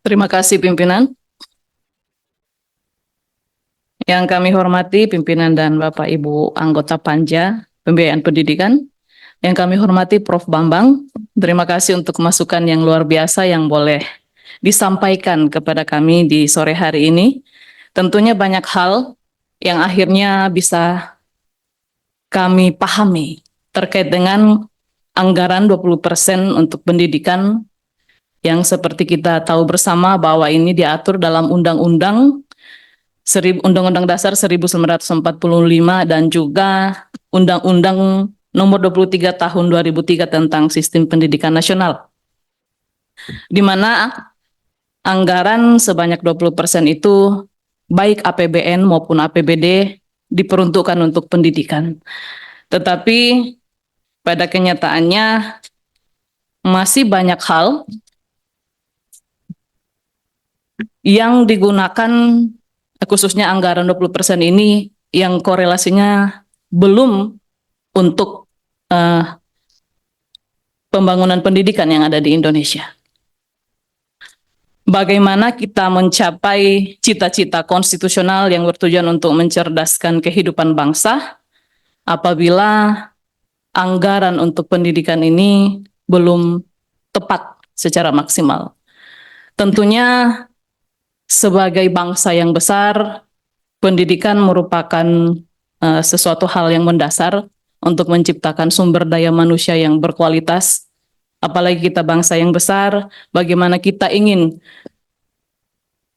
Terima kasih pimpinan. Yang kami hormati pimpinan dan Bapak Ibu anggota Panja Pembiayaan Pendidikan. Yang kami hormati Prof. Bambang. Terima kasih untuk masukan yang luar biasa yang boleh disampaikan kepada kami di sore hari ini. Tentunya banyak hal yang akhirnya bisa kami pahami terkait dengan anggaran 20% untuk pendidikan yang seperti kita tahu bersama bahwa ini diatur dalam Undang-Undang Dasar 1945 dan juga Undang-Undang Nomor 23 Tahun 2003 tentang Sistem Pendidikan Nasional, di mana anggaran sebanyak 20% itu baik APBN maupun APBD diperuntukkan untuk pendidikan. Tetapi pada kenyataannya masih banyak hal yang digunakan, khususnya anggaran 20% ini yang korelasinya belum untuk pembangunan pendidikan yang ada di Indonesia. Bagaimana kita mencapai cita-cita konstitusional yang bertujuan untuk mencerdaskan kehidupan bangsa apabila anggaran untuk pendidikan ini belum tepat secara maksimal. Tentunya sebagai bangsa yang besar, pendidikan merupakan sesuatu hal yang mendasar untuk menciptakan sumber daya manusia yang berkualitas. Apalagi kita bangsa yang besar, bagaimana kita ingin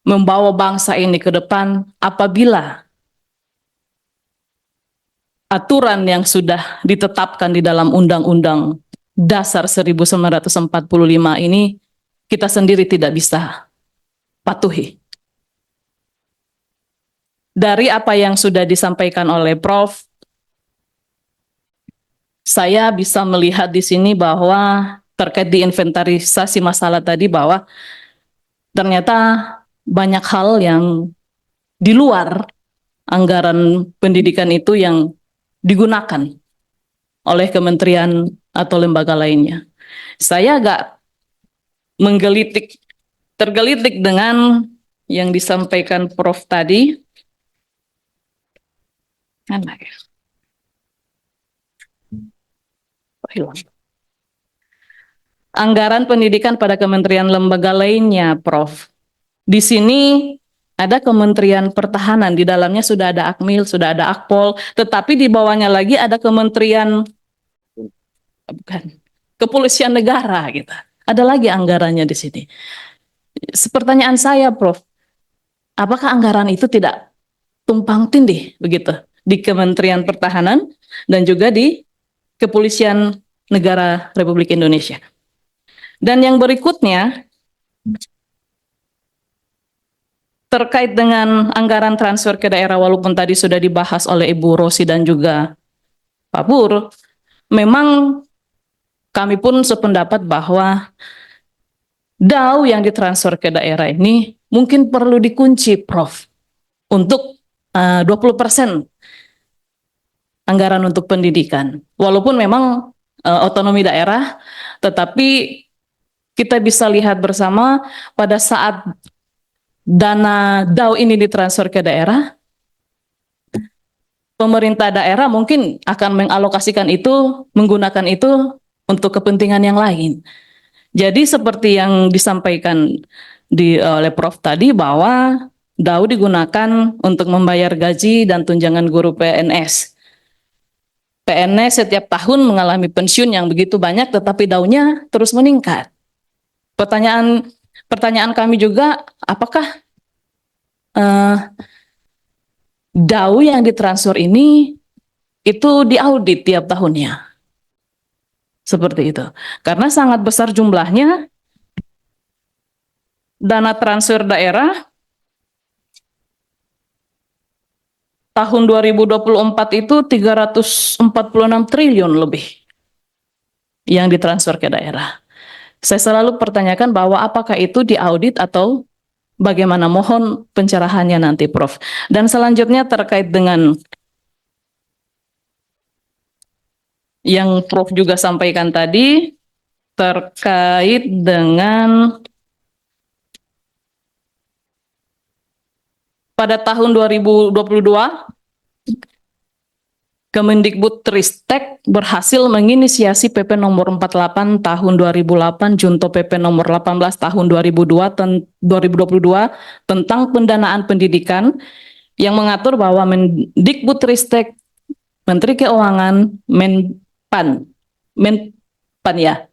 membawa bangsa ini ke depan apabila aturan yang sudah ditetapkan di dalam Undang-Undang Dasar 1945 ini kita sendiri tidak bisa patuhi. Dari apa yang sudah disampaikan oleh Prof, saya bisa melihat di sini bahwa terkait di inventarisasi masalah tadi bahwa ternyata banyak hal yang di luar anggaran pendidikan itu yang digunakan oleh kementerian atau lembaga lainnya. Saya agak tergelitik dengan yang disampaikan Prof tadi. Anggaran pendidikan pada kementerian lembaga lainnya, Prof. Di sini ada Kementerian Pertahanan, di dalamnya sudah ada Akmil, sudah ada Akpol, tetapi di bawahnya lagi ada Kementerian Kepolisian Negara gitu. Ada lagi anggarannya di sini. Pertanyaan saya, Prof, apakah anggaran itu tidak tumpang tindih begitu di Kementerian Pertahanan dan juga di Kepolisian Negara Republik Indonesia? Dan yang berikutnya, terkait dengan anggaran transfer ke daerah, walaupun tadi sudah dibahas oleh Ibu Rosi dan juga Pak Pur, memang kami pun sependapat bahwa DAU yang ditransfer ke daerah ini mungkin perlu dikunci, Prof, untuk 20% anggaran untuk pendidikan. Walaupun memang otonomi daerah, tetapi kita bisa lihat bersama pada saat dana DAU ini ditransfer ke daerah, pemerintah daerah mungkin akan mengalokasikan itu, menggunakan itu untuk kepentingan yang lain. Jadi seperti yang disampaikan oleh Prof tadi bahwa DAU digunakan untuk membayar gaji dan tunjangan guru PNS. PNS setiap tahun mengalami pensiun yang begitu banyak, tetapi DAU-nya terus meningkat. Pertanyaan kami juga, apakah DAU yang ditransfer ini itu diaudit tiap tahunnya? Seperti itu. Karena sangat besar jumlahnya, dana transfer daerah tahun 2024 itu 346 triliun lebih yang ditransfer ke daerah. Saya selalu pertanyakan bahwa apakah itu diaudit atau bagaimana, mohon pencerahannya nanti, Prof. Dan selanjutnya terkait dengan yang Prof juga sampaikan tadi, terkait dengan pada tahun 2022, Kemendikbudristek berhasil menginisiasi PP nomor 48 tahun 2008 junto PP nomor 18 tahun 2022 tentang pendanaan pendidikan yang mengatur bahwa Mendikbudristek, Menteri Keuangan, Menpan ya,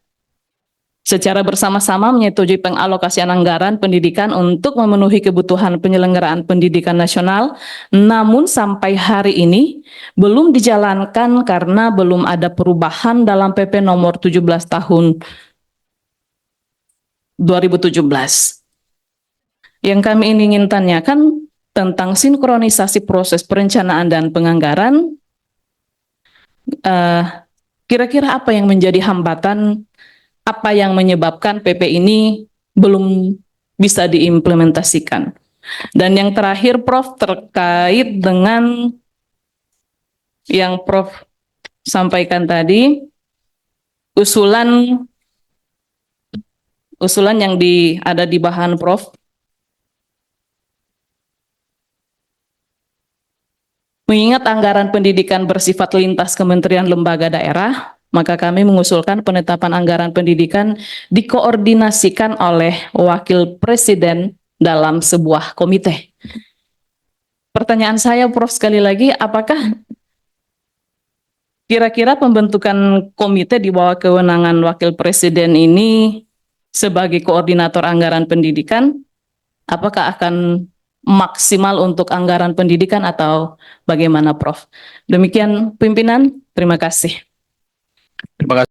secara bersama-sama menyetujui pengalokasian anggaran pendidikan untuk memenuhi kebutuhan penyelenggaraan pendidikan nasional, namun sampai hari ini belum dijalankan karena belum ada perubahan dalam PP nomor 17 tahun 2017. Yang kami ingin tanyakan tentang sinkronisasi proses perencanaan dan penganggaran, kira-kira apa yang menjadi hambatan, apa yang menyebabkan PP ini belum bisa diimplementasikan. Dan yang terakhir, Prof, terkait dengan yang Prof sampaikan tadi, usulan yang ada di bahan Prof, mengingat anggaran pendidikan bersifat lintas kementerian lembaga daerah, maka kami mengusulkan penetapan anggaran pendidikan dikoordinasikan oleh Wakil Presiden dalam sebuah komite. Pertanyaan saya, Prof, sekali lagi, apakah kira-kira pembentukan komite di bawah kewenangan Wakil Presiden ini sebagai koordinator anggaran pendidikan, apakah akan maksimal untuk anggaran pendidikan atau bagaimana, Prof? Demikian, pimpinan. Terima kasih. Terima kasih.